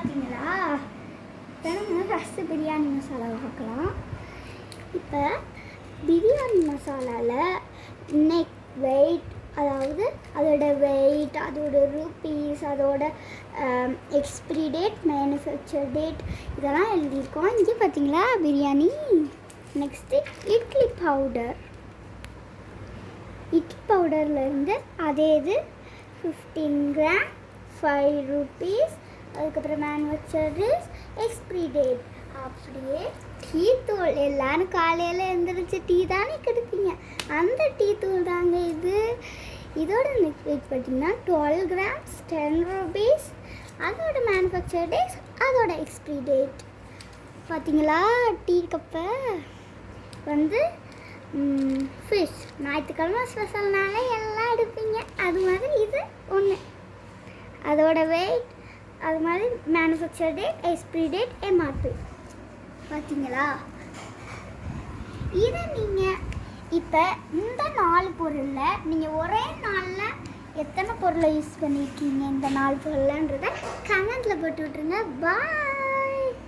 பார்த்தீங்களா? இப்போ நம்ம ஃபஸ்ட்டு பிரியாணி மசாலா பார்க்கலாம். இப்போ பிரியாணி மசாலாவில் நெக் வெயிட், அதாவது அதோட வெயிட், அதோட ரூபீஸ், அதோட எக்ஸ்பிரி டேட், மேனுஃபேக்சர் டேட் இதெல்லாம் எழுதியிருக்கோம். இங்கே பார்த்தீங்களா பிரியாணி. Next idli powder. இட்லி பவுடர்லேருந்து அதே இது 15 கிராம், 5 rupees, அதுக்கப்புறம் மேனுஃபேக்சரர்ஸ், எக்ஸ்பிரி டேட். அப்படியே டீ தூள். எல்லாரும் காலையில் எழுந்திரிச்சு டீ தானே குடிப்பீங்க, அந்த டீ தூள் தாங்க இது. இதோட நெக்ஸ்ட் வெயிட் பார்த்தீங்கன்னா 12 கிராம்ஸ், 10 rupees, அதோட மேனுஃபேக்சர் டேட், அதோட எக்ஸ்பிரி டேட். பார்த்தீங்களா? டீ கப்பை வந்து ஃபிஷ் ஞாயிற்றுக்கிழமை ஸ்பெஷல்னால எல்லாம் எடுப்பீங்க. அது மாதிரி இது ஒன்று. அதோட வெயிட், அது மாதிரி manufacture date, expiry date, MRP. பார்த்தீங்களா? இதை நீங்கள் இப்போ இந்த 4 பொருளில் நீங்கள் ஒரே நாளில் எத்தனை பொருளை யூஸ் பண்ணியிருக்கீங்க இந்த 4 பொருள்ன்றதை கமெண்ட்டில் போட்டு விட்ருங்க. பாய்.